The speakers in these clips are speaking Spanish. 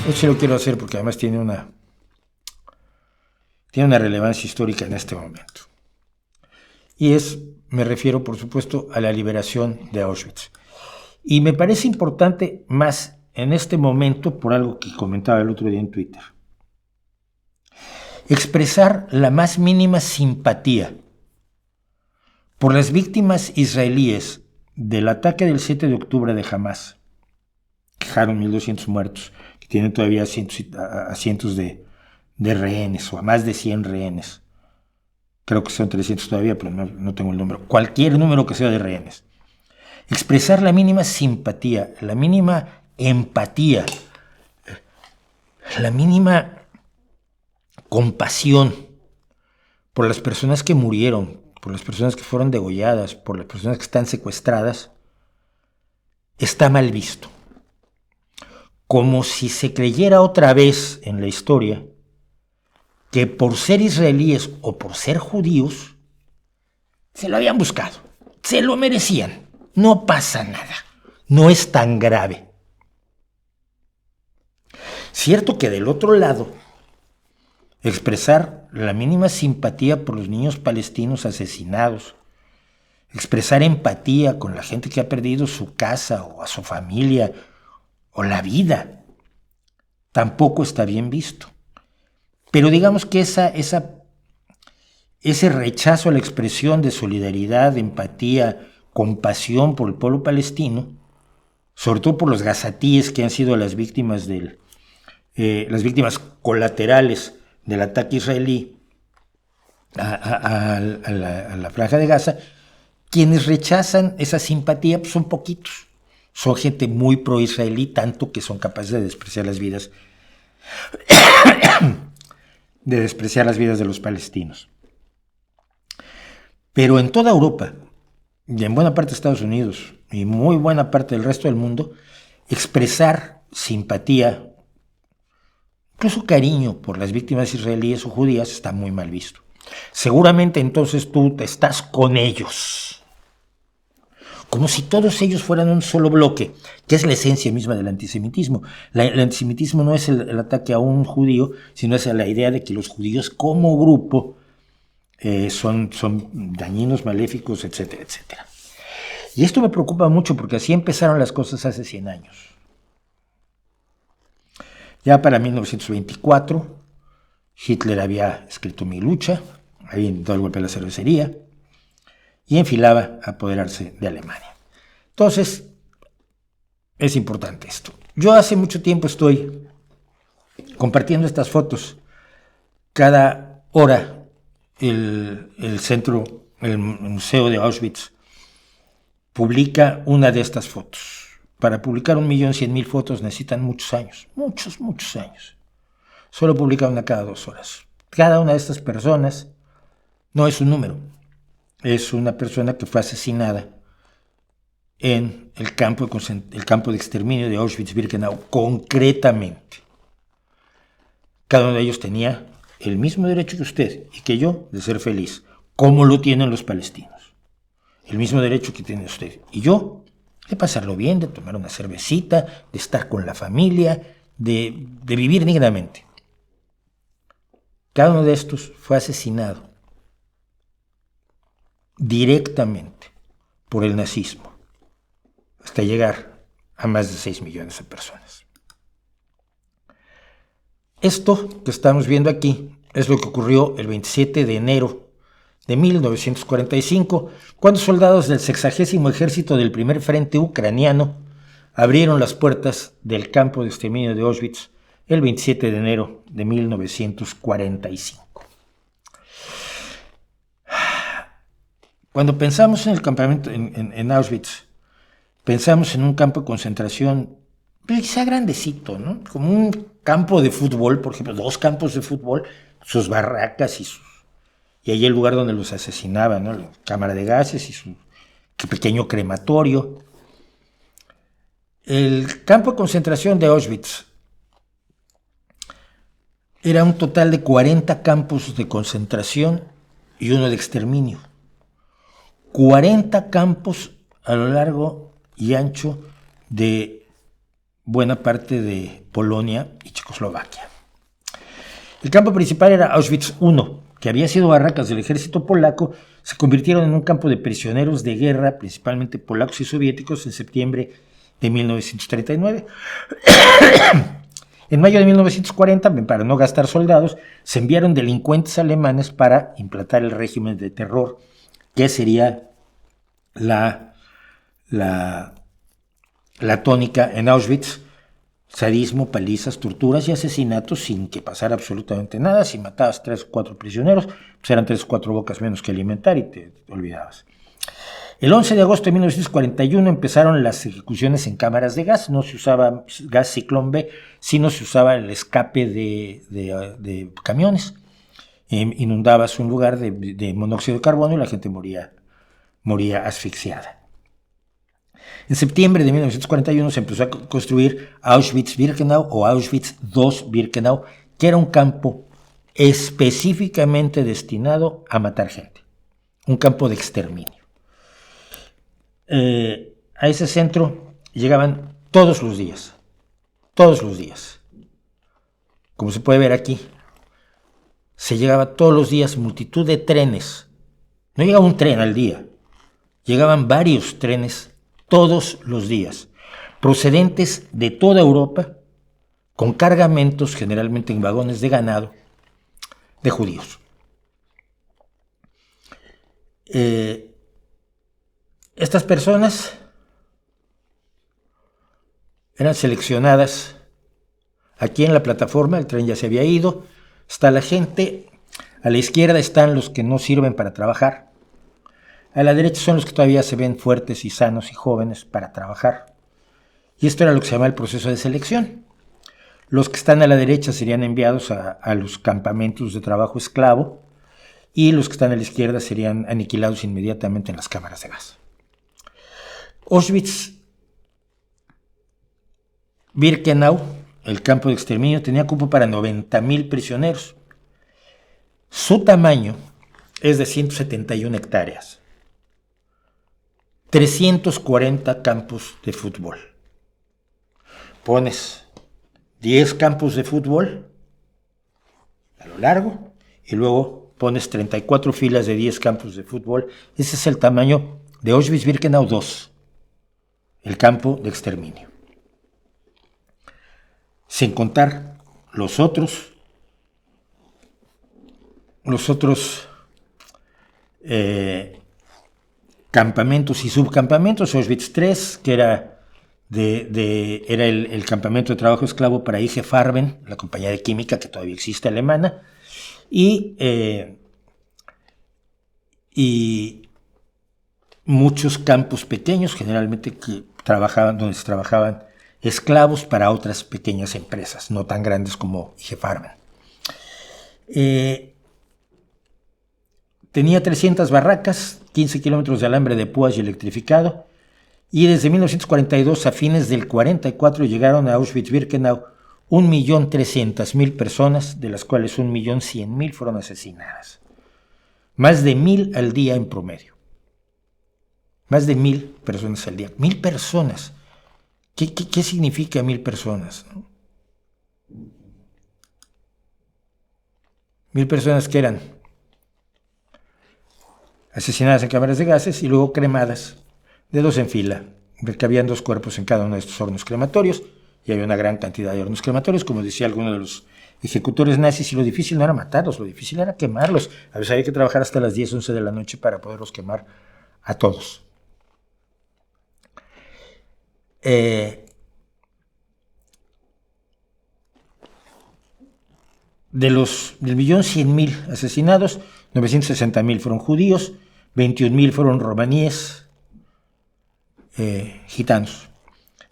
Esto sí lo quiero hacer porque además tiene una relevancia histórica en este momento. Y me refiero por supuesto a la liberación de Auschwitz. Y me parece importante más en este momento por algo que comentaba el otro día en Twitter. Expresar la más mínima simpatía por las víctimas israelíes del ataque del 7 de octubre de Hamás, que dejaron 1.200 muertos, que tienen todavía cientos de rehenes, o a más de 100 rehenes. Creo que son 300 todavía, pero no tengo el número. Cualquier número que sea de rehenes. Expresar la mínima simpatía, la mínima empatía, la mínima compasión por las personas que murieron, por las personas que fueron degolladas, por las personas que están secuestradas, está mal visto. Como si se creyera otra vez en la historia que por ser israelíes o por ser judíos, se lo habían buscado, se lo merecían, no pasa nada, no es tan grave. Cierto que del otro lado, expresar la mínima simpatía por los niños palestinos asesinados, expresar empatía con la gente que ha perdido su casa o a su familia o la vida, tampoco está bien visto. Pero digamos que ese rechazo a la expresión de solidaridad, empatía, compasión por el pueblo palestino, sobre todo por los gazatíes que han sido las víctimas colaterales del ataque israelí a la Franja de Gaza, quienes rechazan esa simpatía pues son poquitos. Son gente muy pro-israelí, tanto que son capaces de despreciar las vidas de los palestinos. Pero en toda Europa, y en buena parte de Estados Unidos, y muy buena parte del resto del mundo, expresar simpatía, incluso cariño por las víctimas israelíes o judías está muy mal visto. Seguramente entonces tú estás con ellos, como si todos ellos fueran un solo bloque, que es la esencia misma del antisemitismo. El antisemitismo no es el ataque a un judío, sino es la idea de que los judíos como grupo son dañinos, maléficos, etcétera, etcétera. Y esto me preocupa mucho porque así empezaron las cosas hace 100 años. Ya para 1924, Hitler había escrito Mi lucha, había dado el golpe a la cervecería y enfilaba a apoderarse de Alemania. Entonces, es importante esto. Yo hace mucho tiempo estoy compartiendo estas fotos. Cada hora el Museo de Auschwitz publica una de estas fotos. Para publicar 1.100.000 fotos necesitan muchos años, muchos años. Solo publica una cada 2 horas. Cada una de estas personas no es un número, es una persona que fue asesinada en el campo de exterminio de Auschwitz-Birkenau, concretamente. Cada uno de ellos tenía el mismo derecho que usted y que yo de ser feliz, como lo tienen los palestinos. El mismo derecho que tiene usted y yo de pasarlo bien, de tomar una cervecita, de estar con la familia, de vivir dignamente. Cada uno de estos fue asesinado directamente por el nazismo, hasta llegar a más de 6 millones de personas. Esto que estamos viendo aquí es lo que ocurrió el 27 de enero de 1945, cuando soldados del 60º Ejército del Primer Frente Ucraniano abrieron las puertas del campo de exterminio de Auschwitz el 27 de enero de 1945. Cuando pensamos en el campamento en Auschwitz, pensamos en un campo de concentración quizá grandecito, ¿no? Como un campo de fútbol, por ejemplo, 2 campos de fútbol, sus barracas y ahí el lugar donde los asesinaban, ¿no? La cámara de gases y su pequeño crematorio. El campo de concentración de Auschwitz era un total de 40 campos de concentración y uno de exterminio. 40 campos a lo largo y ancho de buena parte de Polonia y Checoslovaquia. El campo principal era Auschwitz I, que había sido barracas del ejército polaco, se convirtieron en un campo de prisioneros de guerra, principalmente polacos y soviéticos, en septiembre de 1939. En mayo de 1940, para no gastar soldados, se enviaron delincuentes alemanes para implantar el régimen de terror, que sería la tónica en Auschwitz: sadismo, palizas, torturas y asesinatos sin que pasara absolutamente nada. Si matabas 3 o 4 prisioneros, pues eran 3 o 4 bocas menos que alimentar y te olvidabas. El 11 de agosto de 1941 empezaron las ejecuciones en cámaras de gas. No se usaba gas ciclón B, sino se usaba el escape de camiones. Inundabas un lugar de monóxido de carbono y la gente moría asfixiada. En septiembre de 1941 se empezó a construir Auschwitz-Birkenau o Auschwitz II-Birkenau, que era un campo específicamente destinado a matar gente, un campo de exterminio. A ese centro llegaban todos los días, como se puede ver aquí. Se llegaba todos los días multitud de trenes. No llegaba un tren al día, llegaban varios trenes todos los días, procedentes de toda Europa, con cargamentos, generalmente en vagones de ganado, de judíos. Estas personas eran seleccionadas aquí en la plataforma. El tren ya se había ido, está la gente, a la izquierda están los que no sirven para trabajar, a la derecha son los que todavía se ven fuertes y sanos y jóvenes para trabajar. Y esto era lo que se llama el proceso de selección. Los que están a la derecha serían enviados a los campamentos de trabajo esclavo, y los que están a la izquierda serían aniquilados inmediatamente en las cámaras de gas. Auschwitz-Birkenau, el campo de exterminio, tenía cupo para 90,000 prisioneros. Su tamaño es de 171 hectáreas. 340 campos de fútbol. Pones 10 campos de fútbol a lo largo y luego pones 34 filas de 10 campos de fútbol. Ese es el tamaño de Auschwitz-Birkenau II, el campo de exterminio. Sin contar los otros campamentos y subcampamentos. Auschwitz III, que era el campamento de trabajo esclavo para IG Farben, la compañía de química que todavía existe alemana, y muchos campos pequeños, generalmente donde se trabajaban esclavos para otras pequeñas empresas, no tan grandes como IG Farben. Tenía 300 barracas, 15 kilómetros de alambre de púas y electrificado, y desde 1942 a fines del 44 llegaron a Auschwitz-Birkenau 1.300.000 personas, de las cuales 1.100.000 fueron asesinadas. Más de 1.000 al día en promedio. Más de 1.000 personas al día. 1.000 personas. ¿Qué significa 1.000 personas? 1.000 personas que eran asesinadas en cámaras de gases y luego cremadas de 2 en fila, porque habían 2 cuerpos en cada uno de estos hornos crematorios, y había una gran cantidad de hornos crematorios, como decía alguno de los ejecutores nazis, y lo difícil no era matarlos, lo difícil era quemarlos. A veces había que trabajar hasta las 10, 11 de la noche para poderlos quemar a todos. Del 1.100.000 asesinados, 960.000 fueron judíos, 21.000 fueron romaníes, gitanos,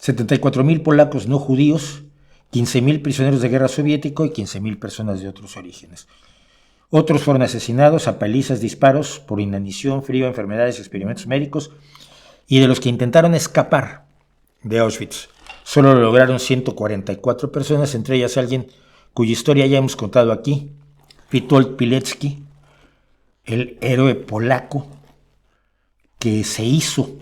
74.000 polacos no judíos, 15.000 prisioneros de guerra soviético y 15.000 personas de otros orígenes. Otros fueron asesinados a palizas, disparos, por inanición, frío, enfermedades, experimentos médicos, y de los que intentaron escapar de Auschwitz, solo lo lograron 144 personas, entre ellas alguien cuya historia ya hemos contado aquí, Witold Pilecki, el héroe polaco que se hizo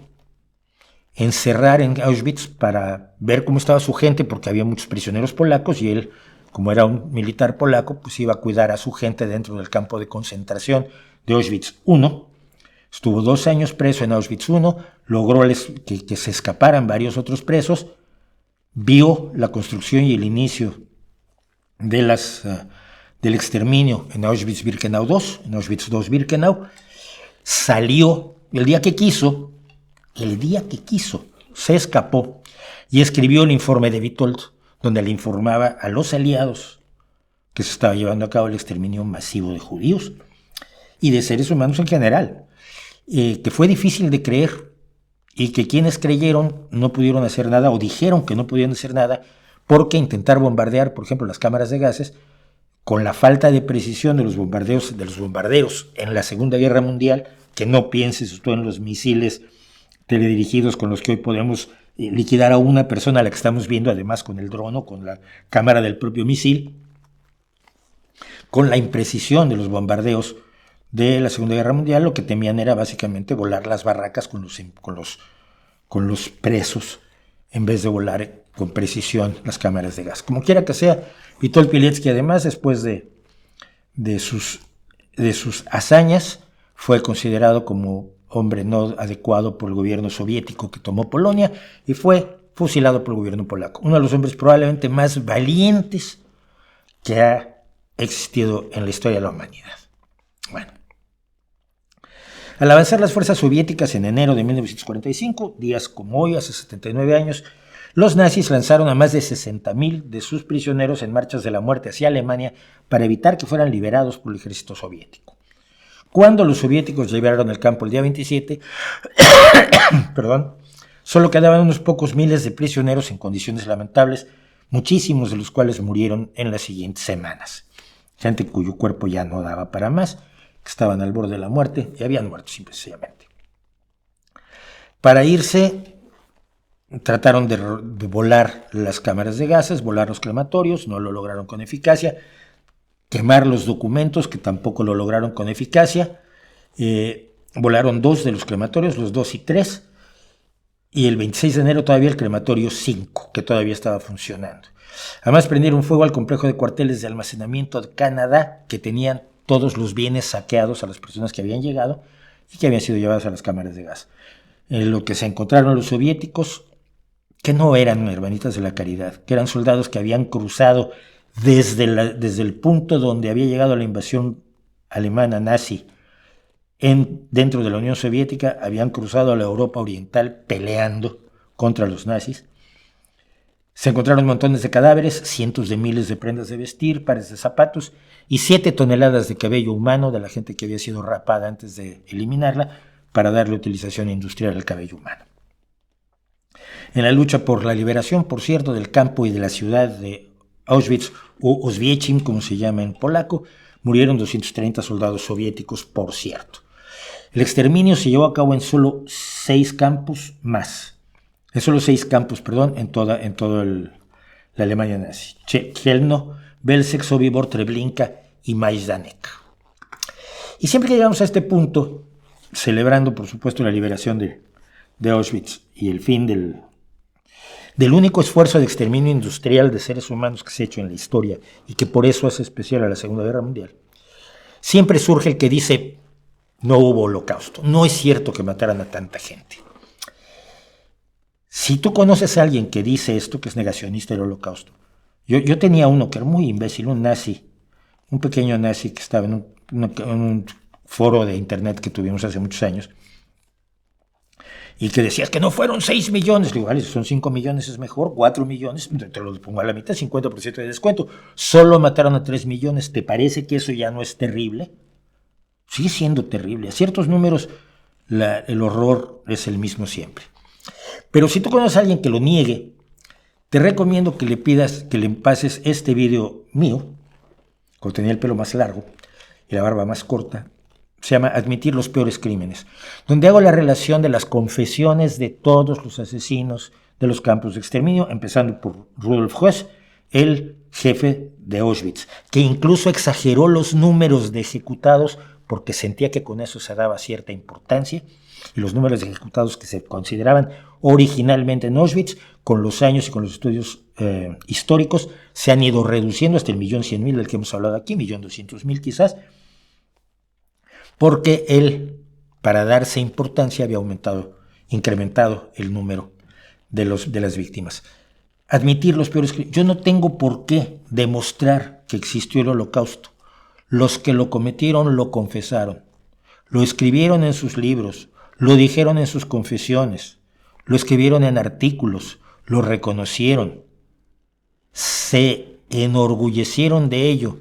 encerrar en Auschwitz para ver cómo estaba su gente, porque había muchos prisioneros polacos y él, como era un militar polaco, pues iba a cuidar a su gente dentro del campo de concentración de Auschwitz I. Estuvo 2 años preso en Auschwitz I, logró que se escaparan varios otros presos, vio la construcción y el inicio de del exterminio en Auschwitz-Birkenau II, en Auschwitz II-Birkenau, salió el día que quiso, se escapó y escribió el informe de Witold, donde le informaba a los aliados que se estaba llevando a cabo el exterminio masivo de judíos y de seres humanos en general, que fue difícil de creer y que quienes creyeron no pudieron hacer nada o dijeron que no podían hacer nada porque intentar bombardear, por ejemplo, las cámaras de gases, con la falta de precisión de los bombarderos en la Segunda Guerra Mundial, que no pienses tú en los misiles teledirigidos con los que hoy podemos liquidar a una persona a la que estamos viendo, además con el dron o con la cámara del propio misil, con la imprecisión de los bombardeos de la Segunda Guerra Mundial, lo que temían era básicamente volar las barracas con los presos, en vez de volar con precisión las cámaras de gas. Como quiera que sea, Witold Pilecki, además, después de sus hazañas, fue considerado como hombre no adecuado por el gobierno soviético que tomó Polonia y fue fusilado por el gobierno polaco. Uno de los hombres probablemente más valientes que ha existido en la historia de la humanidad. Bueno. Al avanzar las fuerzas soviéticas en enero de 1945, días como hoy, hace 79 años, los nazis lanzaron a más de 60.000 de sus prisioneros en marchas de la muerte hacia Alemania para evitar que fueran liberados por el ejército soviético. Cuando los soviéticos liberaron el campo el día 27, solo quedaban unos pocos miles de prisioneros en condiciones lamentables, muchísimos de los cuales murieron en las siguientes semanas. Gente cuyo cuerpo ya no daba para más, que estaban al borde de la muerte y habían muerto simplemente. Para irse, trataron de volar las cámaras de gases, volar los crematorios, no lo lograron con eficacia, quemar los documentos, que tampoco lo lograron con eficacia, volaron 2 de los crematorios, los 2 y 3, y el 26 de enero todavía el crematorio 5, que todavía estaba funcionando. Además prendieron fuego al complejo de cuarteles de almacenamiento de Canadá, que tenían todos los bienes saqueados a las personas que habían llegado y que habían sido llevadas a las cámaras de gas. Lo que se encontraron los soviéticos, que no eran hermanitas de la caridad, que eran soldados que habían cruzado desde el punto donde había llegado la invasión alemana nazi dentro de la Unión Soviética, habían cruzado a la Europa Oriental peleando contra los nazis. Se encontraron montones de cadáveres, cientos de miles de prendas de vestir, pares de zapatos y 7 toneladas de cabello humano de la gente que había sido rapada antes de eliminarla para darle utilización industrial al cabello humano. En la lucha por la liberación, por cierto, del campo y de la ciudad de Auschwitz o Oswiecim, como se llama en polaco, murieron 230 soldados soviéticos, por cierto. El exterminio se llevó a cabo en solo 6 campos más. En toda la Alemania nazi. Chelmno, Belzec, Sobibor, Treblinka y Majdanek. Y siempre que llegamos a este punto, celebrando por supuesto la liberación de Auschwitz y el fin del único esfuerzo de exterminio industrial de seres humanos que se ha hecho en la historia y que por eso hace especial a la Segunda Guerra Mundial, siempre surge el que dice: no hubo holocausto, no es cierto que mataran a tanta gente. Si tú conoces a alguien que dice esto, que es negacionista del holocausto, yo tenía uno que era muy imbécil, un nazi, un pequeño nazi que estaba en un foro de internet que tuvimos hace muchos años, y que decías que no fueron 6 millones. Le digo, vale, si son 5 millones es mejor, 4 millones, te lo pongo a la mitad, 50% de descuento. Solo mataron a 3 millones, ¿te parece que eso ya no es terrible? Sigue siendo terrible. A ciertos números el horror es el mismo siempre. Pero si tú conoces a alguien que lo niegue, te recomiendo que le pases este video mío, cuando tenía el pelo más largo y la barba más corta. Se llama Admitir los peores crímenes, donde hago la relación de las confesiones de todos los asesinos de los campos de exterminio, empezando por Rudolf Höss, el jefe de Auschwitz, que incluso exageró los números de ejecutados porque sentía que con eso se daba cierta importancia, y los números de ejecutados que se consideraban originalmente en Auschwitz, con los años y con los estudios históricos, se han ido reduciendo hasta el 1.100.000 del que hemos hablado aquí, 1.200.000 quizás, porque él, para darse importancia, había incrementado el número de las víctimas. Admitir los peores crímenes. Yo no tengo por qué demostrar que existió el Holocausto. Los que lo cometieron lo confesaron, lo escribieron en sus libros, lo dijeron en sus confesiones, lo escribieron en artículos, lo reconocieron, se enorgullecieron de ello,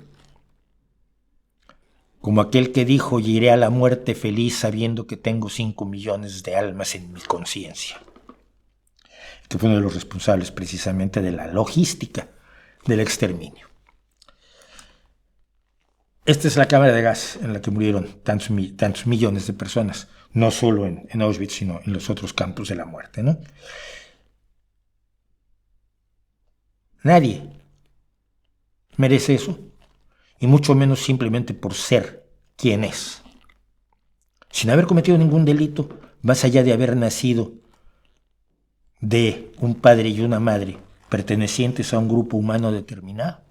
como aquel que dijo: y iré a la muerte feliz sabiendo que tengo 5 millones de almas en mi conciencia, que fue uno de los responsables precisamente de la logística del exterminio. Esta es la cámara de gas en la que murieron tantos millones de personas, no solo en Auschwitz, sino en los otros campos de la muerte, ¿no? Nadie merece eso, y mucho menos simplemente por ser quien es, sin haber cometido ningún delito, más allá de haber nacido de un padre y una madre pertenecientes a un grupo humano determinado,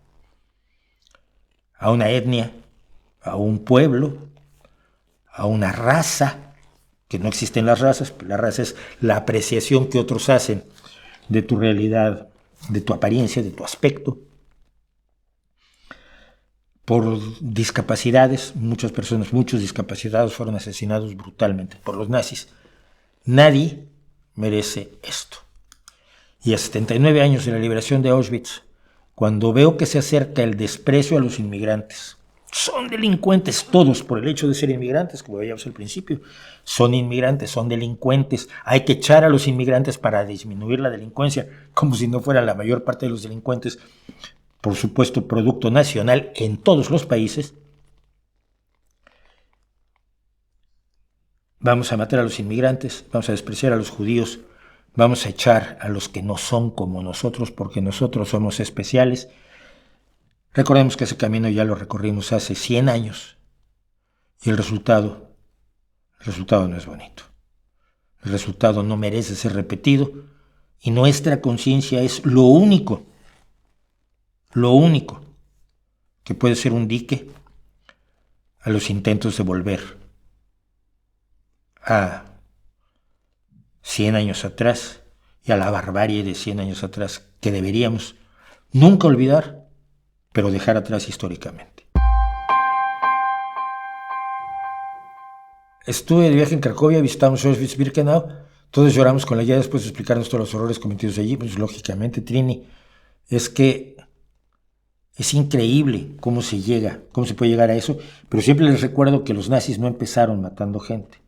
a una etnia, a un pueblo, a una raza, que no existen las razas, la raza es la apreciación que otros hacen de tu realidad, de tu apariencia, de tu aspecto. Por discapacidades, muchas personas, muchos discapacitados fueron asesinados brutalmente por los nazis. Nadie merece esto. Y a 79 años de la liberación de Auschwitz, cuando veo que se acerca el desprecio a los inmigrantes, son delincuentes todos por el hecho de ser inmigrantes, como veíamos al principio, son inmigrantes, son delincuentes, hay que echar a los inmigrantes para disminuir la delincuencia, como si no fuera la mayor parte de los delincuentes, por supuesto, producto nacional en todos los países. Vamos a matar a los inmigrantes, vamos a despreciar a los judíos, vamos a echar a los que no son como nosotros porque nosotros somos especiales. Recordemos que ese camino ya lo recorrimos hace 100 años y el resultado no es bonito. El resultado no merece ser repetido y nuestra conciencia es lo único que puede ser un dique a los intentos de volver a 100 años atrás y a la barbarie de 100 años atrás que deberíamos nunca olvidar, pero dejar atrás históricamente. Estuve de viaje en Cracovia, visitamos Auschwitz-Birkenau, todos lloramos con la idea después de explicarnos todos los horrores cometidos allí. Pues lógicamente, Trini, es que es increíble cómo se puede llegar a eso, pero siempre les recuerdo que los nazis no empezaron matando gente.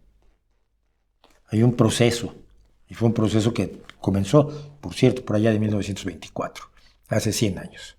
Hay un proceso, y fue un proceso que comenzó, por cierto, por allá de 1924, hace 100 años.